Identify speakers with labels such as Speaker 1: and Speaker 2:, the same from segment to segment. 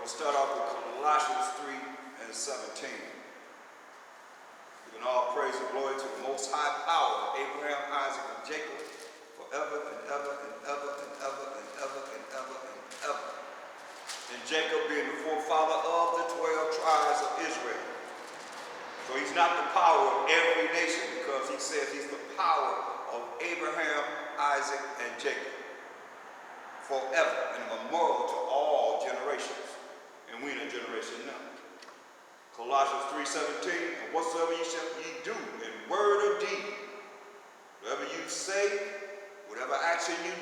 Speaker 1: We'll start off with Colossians 3 and 17. Giving all praise and glory to the most high power of Abraham, Isaac, and Jacob, forever and ever and ever and ever and ever and ever and ever. And Jacob being the forefather of the 12 tribes of Israel. So he's not the power of every nation, because he says he's the power of Abraham, Isaac, and Jacob, forever and a memorial to all generations. And we in a generation now. Colossians 3:17, and whatsoever ye shall ye do in word or deed, whatever you say, whatever action you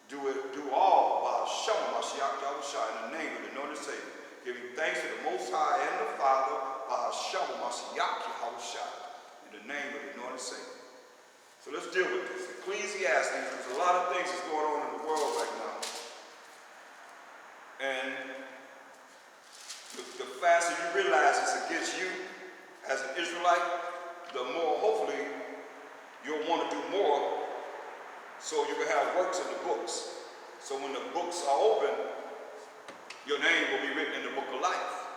Speaker 1: do all by Shalom Mashiach Yahushua, in the name of the Lord and Savior, giving thanks to the Most High and the Father by Shalom Mashiach Yahushua, in the name of the Lord and Savior. So let's deal with this. Ecclesiastes, there's a lot of things that's going on in the world right now. And the faster you realize it's against you as an Israelite, the more hopefully you'll want to do more, so you can have works in the books. So when the books are open, your name will be written in the book of life.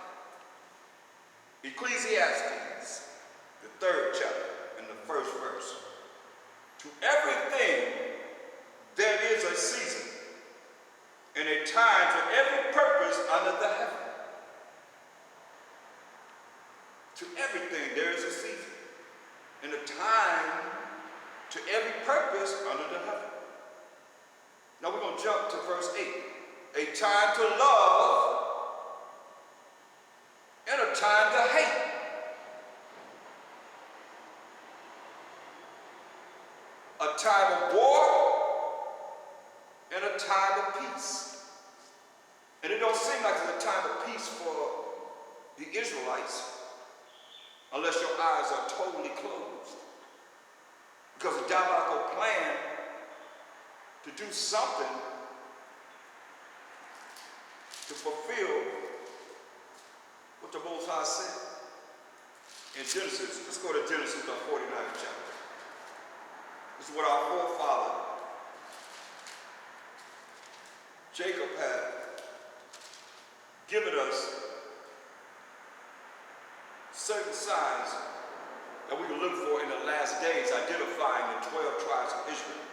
Speaker 1: Ecclesiastes, the 3rd chapter, and the 1st verse. To everything there is a season, and a time to every purpose under the heaven. To everything there is a season, and a time to every purpose under the heaven. Now we're going to jump to verse 8. A time to love and a time to hate. A time of war and a time of peace. And it don't seem like it's a time of peace for the Israelites unless your eyes are totally closed. Because the diabolical plan to do something to fulfill what the Most High said. In Genesis, let's go to Genesis, the 49th chapter. This is what our forefather Jacob had given us certain signs that we can look for in the last days, identifying the 12 tribes of Israel.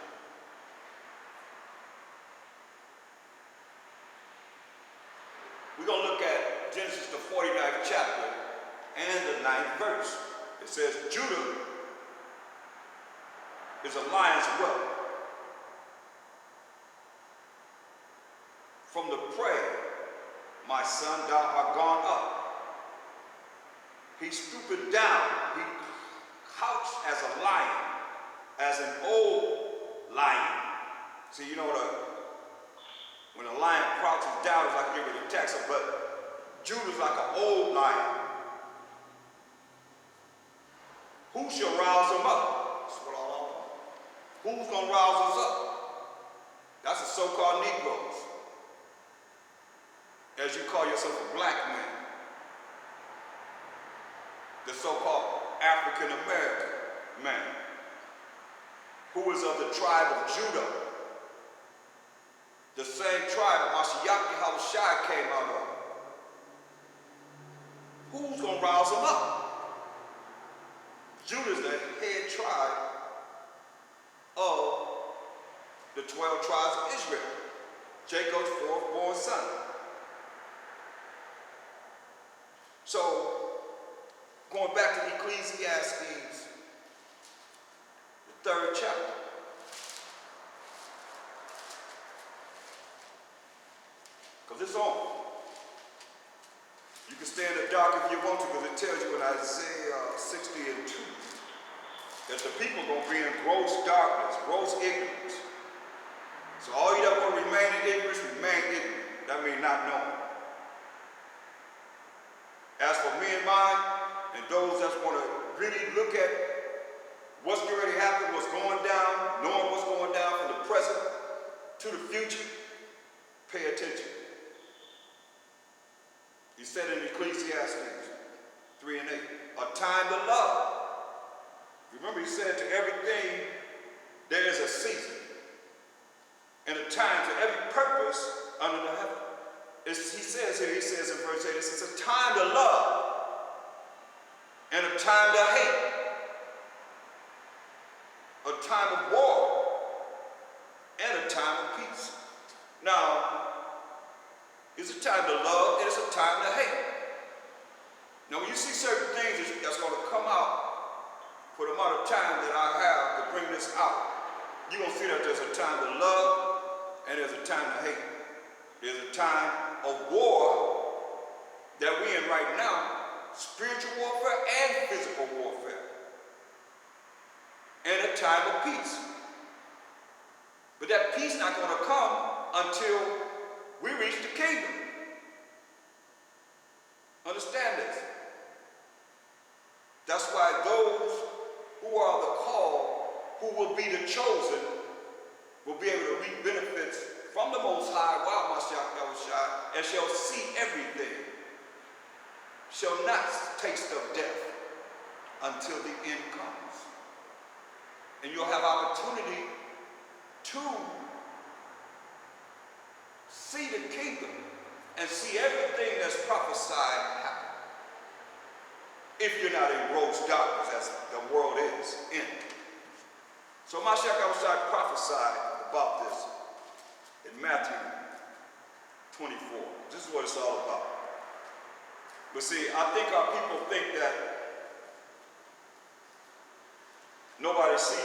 Speaker 1: We're going to look at Genesis, the 49th chapter and the 9th verse. It says, Judah is a lion's whelp. From the prey, my son, thou art gone up. He stooped down, he couched as a lion, as an old lion. See, you know, when a lion crouches down, it's like you're ready to attack him, but Judah's like an old lion. Who shall rouse him up? That's what all I want. Who's going to rouse us up? That's the so-called Negroes. As you call yourself a black man. The so-called African-American man, who is of the tribe of Judah, the same tribe Mashiach Yahushua came out of. Who's going to rouse him up? Judah is the head tribe of the 12 tribes of Israel, Jacob's 4th born son. So, going back to Ecclesiastes, the 3rd chapter. Because it's on. You can stay in the dark if you want to, because it tells you in Isaiah 60 and 2 that the people are going to be in gross darkness, gross ignorance. So all you that want to remain in ignorance, remain ignorant. That means not knowing. As for me and mine, and those that want to really look at what's already happened, what's going down, knowing what's going down from the present to the future, pay attention. He said in Ecclesiastes 3 and 8, a time to love. Remember, he said to everything there is a season and a time to every purpose under the heaven. he says in verse 8, it's a time to love and a time to hate, a time of war and a time of peace. Now, it's a time to love and it's a time to hate. Now, when you see certain things that's going to come out for the amount of time that I have to bring this out, you're going to see that there's a time to love and there's a time to hate. There's a time of war that we're in right now, spiritual warfare and physical warfare, and a time of peace. But that peace not going to come until we reach the kingdom. Understand this. That's why those who are the called, who will be the chosen, will be able to reap benefits from the Most High, and shall see everything, shall not taste of death until the end comes. And you'll have opportunity to see the kingdom and see everything that's prophesied happen. If you're not in gross darkness, as the world is in. So Mashiach prophesied about this in Matthew 24. This is what it's all about. But see, I think our people think that nobody sees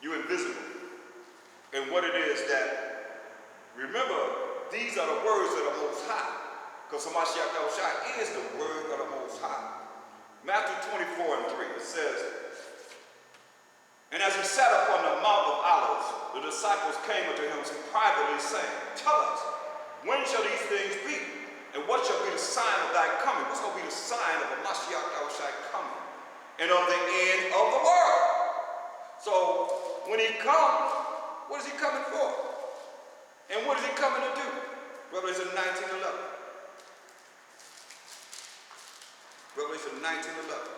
Speaker 1: you. You're invisible. And what it is that, remember, these are the words of the Most High. Because Mashiach is the word of the Most High. Matthew 24 and 3, it says, and as he sat upon the Mount of Olives, the disciples came unto him privately, saying, tell us, when shall these things be? And what shall be the sign of thy coming? What's going to be the sign of the Mashiach coming? And of the end of the world. So, when he comes, what is he coming for? And what is he coming to do? Revelation 19:11. Revelation 19:11.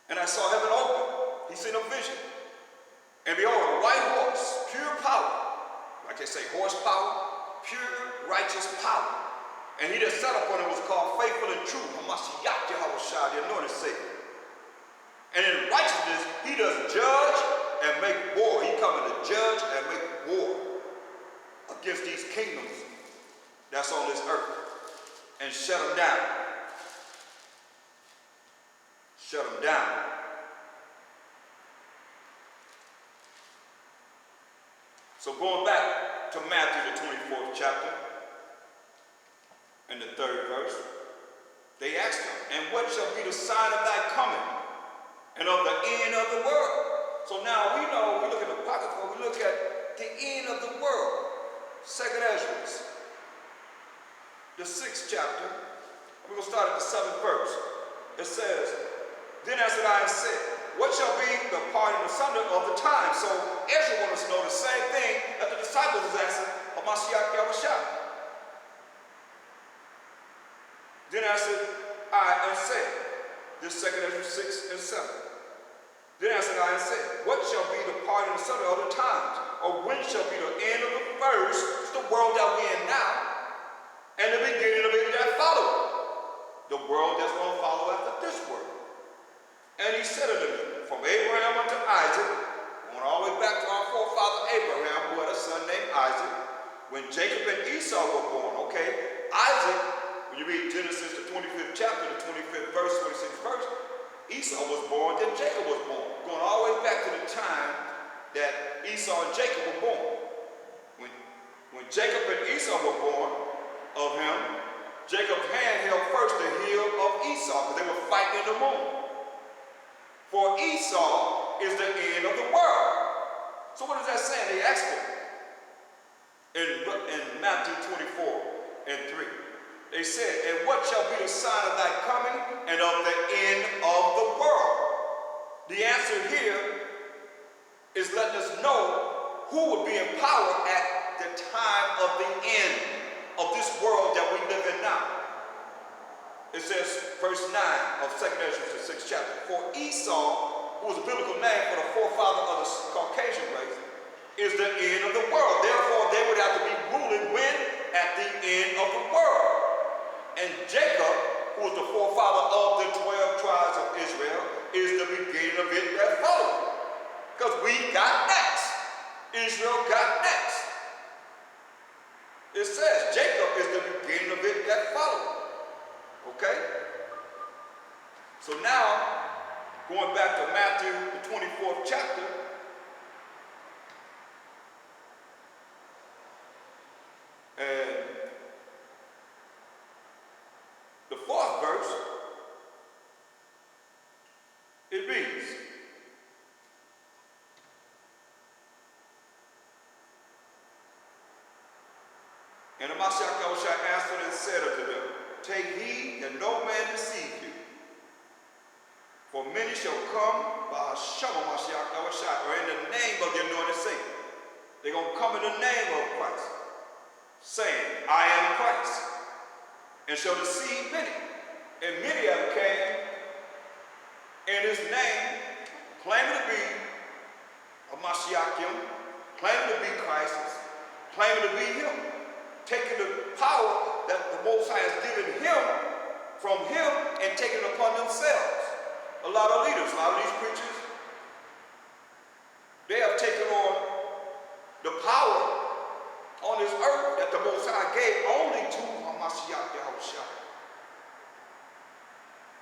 Speaker 1: And I saw heaven open. He seen a vision. And behold, a white horse, pure power. Like they say, horsepower, pure righteous power. And he that sat upon it was called Faithful and True. Hamashiach Yahushua, the anointed Savior. And in righteousness, he does judge and make war. He coming to judge and make war against these kingdoms that's on this earth. And shut them down. Shut them down. So going back to Matthew, the 24th chapter, and the 3rd verse, they asked him, and what shall be the sign of thy coming and of the end of the world? So now we know, we look at the apocrypha, we look at the end of the world. 2nd Ezra, the 6th chapter, we're going to start at the 7th verse. It says, then answered I and said, what shall be the parting asunder of the time? So Ezra wants us to know the same thing that the disciples was asking of Mashiach Yahushua. Then answered I and said, this 2nd Ezra 6 and 7. Then answered I and said, what shall be the parting asunder of the times? Or when shall be the end of the first, it's the world that we're in now, and the beginning of it that follows. The world that's going to follow after this world. And he said unto me, from Abraham unto Isaac, going all the way back to our forefather Abraham, who had a son named Isaac, when Jacob and Esau were born. Okay, Isaac, when you read Genesis, the 25th chapter, the 25th verse, 26th verse, Esau was born, then Jacob was born. Going all the way back to the time that Esau and Jacob were born. When Jacob and Esau were born of him, Jacob's hand held first the heel of Esau, because they were fighting in the womb. For Esau is the end of the world. So what is that saying? They asked him in Matthew 24 and 3. They said, and what shall be the sign of thy coming and of the end of the world? The answer here is letting us know who would be in power at the time of the end of this world that we live in now. It says, verse 9 of 2nd Ezra, the 6th chapter. For Esau, who was a biblical name for the forefather of the Caucasian race, is the end of the world. Therefore, they would have to be ruling when? At the end of the world. And Jacob, who was the forefather of the 12 tribes of Israel, is the beginning of it that followed. Because we got next. Israel got next. It says Jacob is the beginning of it that followed. Okay? So now, going back to Matthew, the 24th chapter, and the 4th verse, it reads, and the Mashiach Yahushua answered and said unto them, take heed that no man deceive you. For many shall come by Hashem Mashiach Yahushua, or in the name of the anointed Savior. They're going to come in the name of Christ, saying, I am Christ, and shall deceive many. And many of them came in his name, claiming to be a Mashiachim, claiming to be Christ, claiming to be him, taking the power that the Most High has given him from him and taking it upon themselves. A lot of leaders, a lot of these preachers, they have taken on the power on this earth that the Most High gave only to Mashiach Yahushua.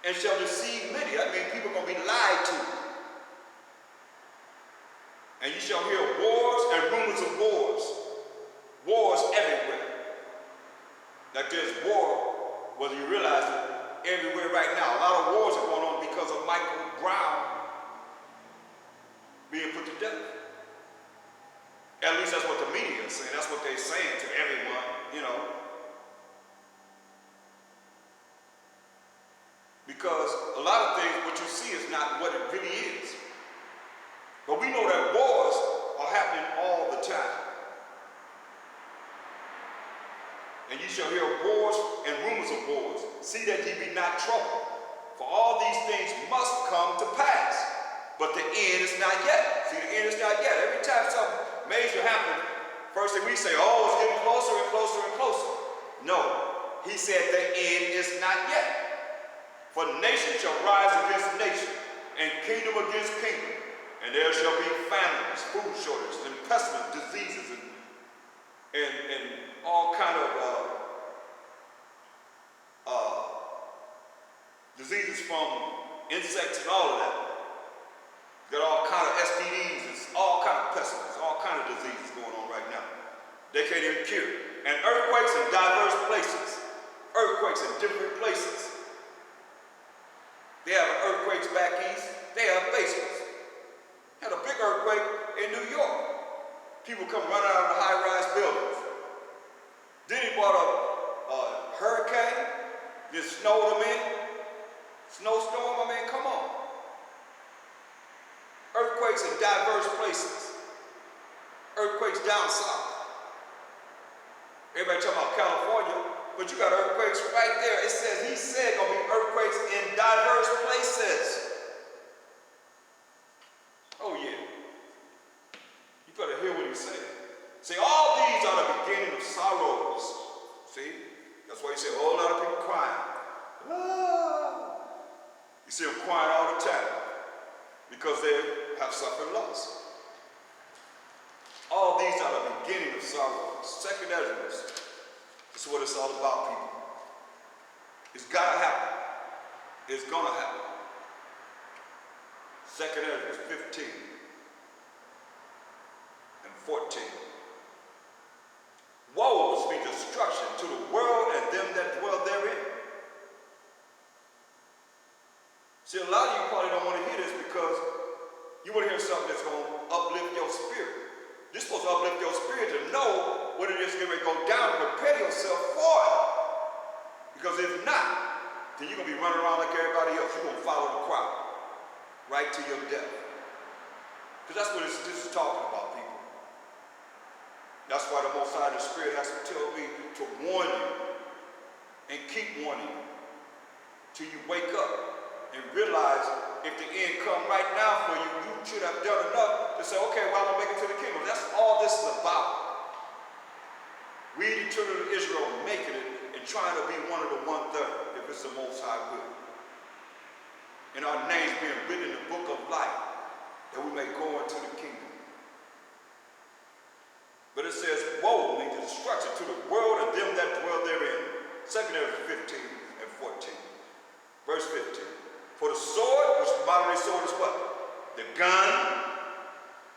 Speaker 1: And shall deceive many. That means people are going to be lied to. And you shall hear wars and rumors of wars. Wars everywhere. Like there's war, whether you realize it, everywhere right now. A lot of wars are going on because of Michael Brown being put to death. At least that's what the media is saying. That's what they're saying to everyone, you know. Because a lot of things, what you see is not what it really is. But we know that wars are happening all the time. And you shall hear wars and rumors of wars. See that ye be not troubled. For all these things must come to pass. But the end is not yet. See, the end is not yet. Every time something major happens, first thing we say, oh, it's getting closer and closer and closer. No, he said the end is not yet. For nation shall rise against nation, and kingdom against kingdom. And there shall be famines, food shortages, and pestilence, diseases, and all kind of diseases from insects and all of that. Got all kind of STDs, and all kind of pestilence, all kind of diseases going on right now. They can't even cure. And earthquakes in diverse places. Earthquakes in different places. They have earthquakes back east. They have basements. Had a big earthquake in New York. People come running out of the high-rise buildings. Then he brought a hurricane. Just snowed them in. Snowstorm, I mean, come on. Earthquakes in diverse places. Earthquakes down south. Everybody talking about California, but you got earthquakes right there. It says, he said gonna be earthquakes in diverse places. Oh yeah. You better hear what he's saying. See, all these are the beginning of sorrows. See? That's why you see a whole lot of people crying. Ah. You see them crying all the time because they have suffered loss. All these are the beginning of sorrows. Secondaries. This is what it's all about, people. It's gotta happen. It's gonna happen. Secondaries 15 and 14. Woe must be destruction to the world and them that dwell therein. See, a lot of you probably don't want to hear this because you want to hear something that's going to uplift your spirit. You're supposed to uplift your spirit to know what it is going to go down and prepare yourself for it. Because if not, then you're going to be running around like everybody else. You're going to follow the crowd right to your death. Because that's what this is talking about, people. That's why the Most High, the Spirit, has to tell me to warn you and keep warning you till you wake up. and realize if the end come right now for you, you should have done enough to say, okay, well, I'm going to make it to the kingdom. That's all this is about. We, the children of Israel, making it and trying to be one of the 1/3, if it's the Most High will. And our names being written in the book of life, that we may go into the kingdom. But it says, woe means destruction to the world and them that dwell therein. 2 Corinthians 15 and 14. Verse 15. For the sword, which the modern day sword is what? The gun,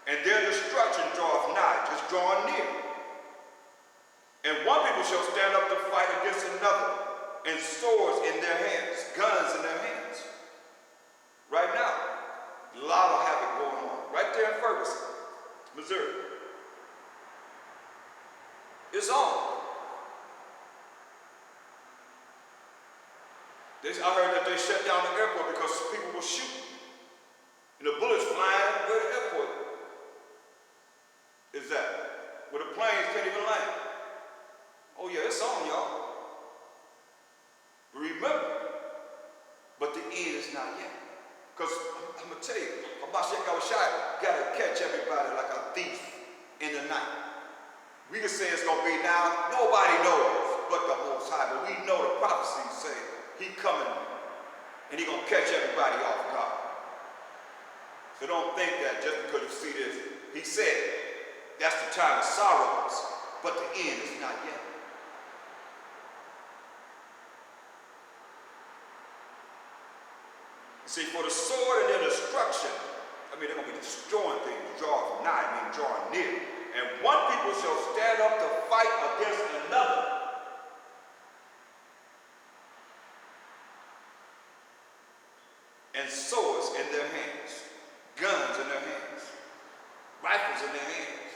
Speaker 1: and their destruction draweth nigh, just drawing near. And one people shall stand up to fight against another, and swords in their hands, guns in their hands. Right now, a lot of havoc going on. Right there in Ferguson, Missouri. It's on. I heard that they shut down the airport because people were shooting. And the bullets flying where the airport is at. Where the planes can't even land. Oh yeah, it's on, y'all. But remember, but the end is not yet. Because I'm going to tell you, Hamashiach Awashai got to catch everybody like a thief in the night. We can say it's going to be now. Nobody knows but the Most High. But we know the prophecies say he coming and he going to catch everybody off guard. So don't think that just because you see this. He said that's the time of sorrows, but the end is not yet. See, for the sword and their destruction, I mean, they're going to be destroying things, drawing nigh, I mean, drawing near. And one people shall stand up to fight against another. And swords in their hands, guns in their hands, rifles in their hands.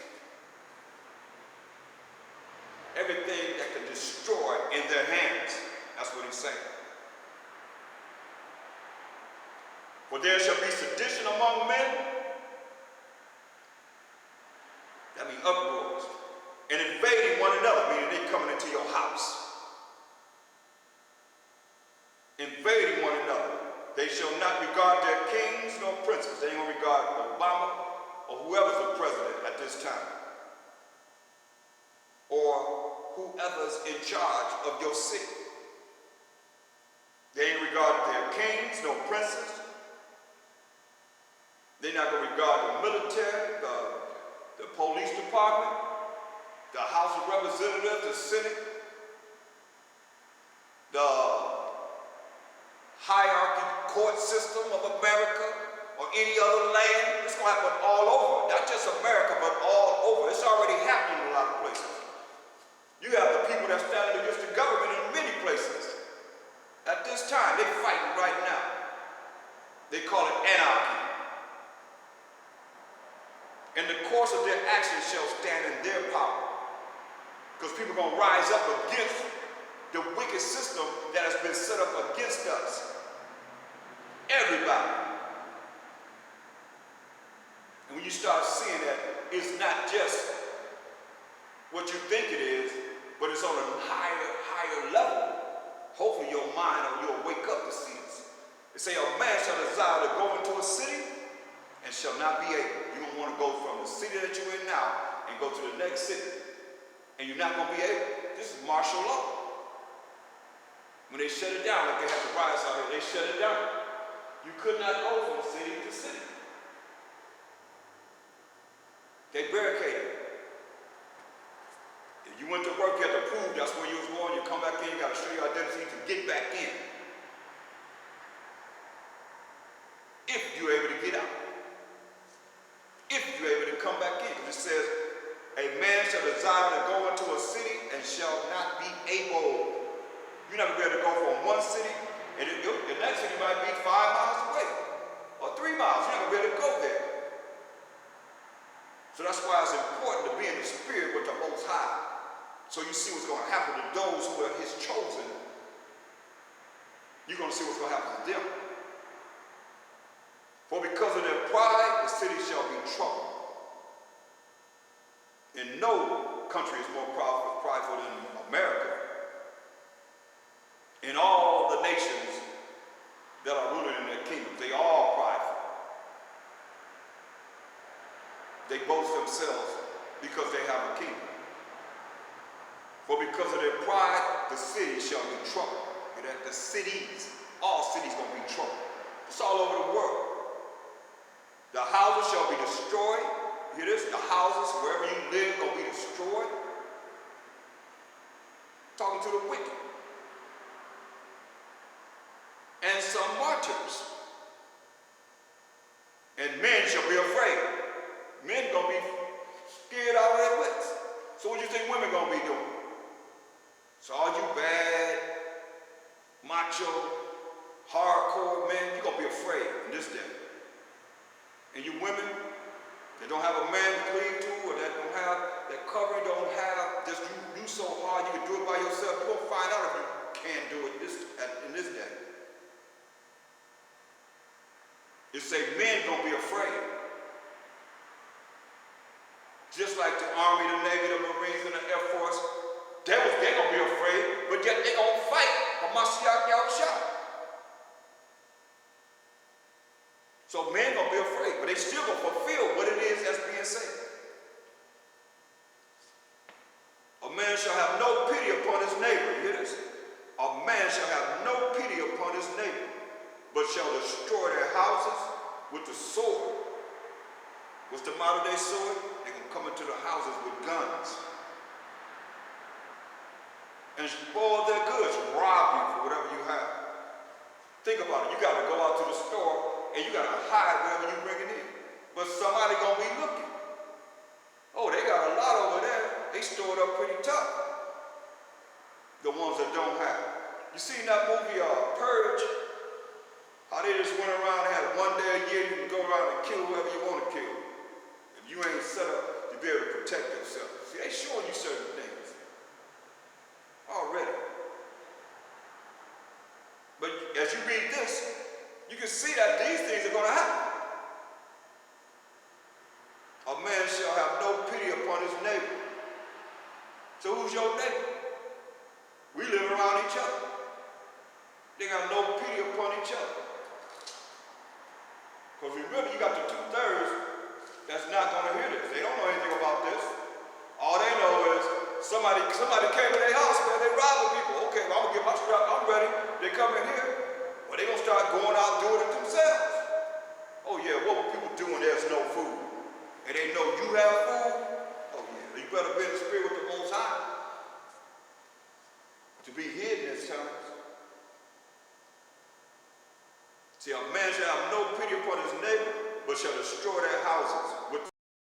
Speaker 1: Everything that can destroy in their hands. That's what he's saying. For there shall be sedition among men. That means uproars. And invading one another, meaning they coming into your house. Invading one another. They shall not regard their kings nor princes. They ain't going to regard Obama or whoever's the president at this time. Or whoever's in charge of your city. They ain't regard their kings nor princes. They're not going to regard the military, the police department, the House of Representatives, the Senate, the hierarchy court system of America, or any other land. It's going to happen all over. Not just America, but all over. It's already happening in a lot of places. You have the people that stand against the government in many places. At this time, they're fighting right now. They call it anarchy. And the course of their actions shall stand in their power. Because people are going to rise up against the wicked system that has been set up against us. Everybody. And when you start seeing that, it's not just what you think it is, but it's on a higher level. Hopefully your mind or you'll wake up to see this. They say a man shall desire to go into a city and shall not be able. You don't want to go from the city that you're in now and go to the next city. And you're not going to be able. This is martial law. When they shut it down, like they had the riots out here, they shut it down. You could not go from city to city. They barricaded. If you went to work, you had to prove that's where you was going. You come back in, you got to show your identity to get back in. If you're able to get out. If you're able to come back in. Because it says, a man shall desire to go into a city and shall not be able. You're not going to be able to go from one city, and the next city might be 5 miles away, or 3 miles. You're not going to be able to go there. So that's why it's important to be in the spirit with the Most High. So you see what's going to happen to those who are his chosen. You're going to see what's going to happen to them. For because of their pride, the city shall be troubled. And no country is more prideful than America. In all the nations that are ruled in themselves because they have a king. For because of their pride, the city shall be troubled. Hear that? The cities, all cities gonna be troubled. It's all over the world. The houses shall be destroyed. Hear this? The houses, wherever you live, gonna be destroyed. Talking to the wicked. And some martyrs. And men shall be afraid. Men gonna be scared out of their wits. So what do you think women gonna be doing? So all you bad, macho, hardcore men, you're gonna be afraid in this day. And you women that don't have a man to cleave to, or that don't have that covering, don't have, just you do so hard, you can do it by yourself, you're gonna find out if you can't do it in this day. It say men gonna be afraid. Just like the Army, the Navy, the Marines, and the Air Force, they gonna be afraid, but yet they gonna fight for Mashiach Yahushua. So men gonna be afraid, but they still gonna fulfill what it is that's being said. A man shall have no pity upon his neighbor. You hear this? A man shall have no pity upon his neighbor, but shall destroy their houses with the sword. What's the modern day sword? They're gonna come into the houses with guns and spoil their goods, rob you for whatever you have. Think about it. You got to go out to the store and you got to hide whatever you bring it in. But somebody going to be looking. Oh, they got a lot over there. They stored up pretty tough. The ones that don't have. You seen that movie, Purge? How they just went around and had one day a year you can go around and kill whoever you want to kill. If you ain't set up to be able to protect yourself. See, they showing you certain things already. But as you read this, you can see that these things are going to happen. A man shall have no pity upon his neighbor. So who's your neighbor? We live around each other. They got no pity upon each other. Because remember, you got the 2/3 that's not going to hear this. They don't know anything about this. All they know is somebody came to their house, man, they robbing people. Okay, well, I'm gonna get my strap, I'm ready. They come in here. Well, they gonna start going out doing it themselves. Oh yeah, what were people doing? There's no food. And they know you have food. Oh yeah, you better be in the spirit with the Most High. To be hidden at times. See, a man shall have no pity upon his neighbor, but shall destroy their houses with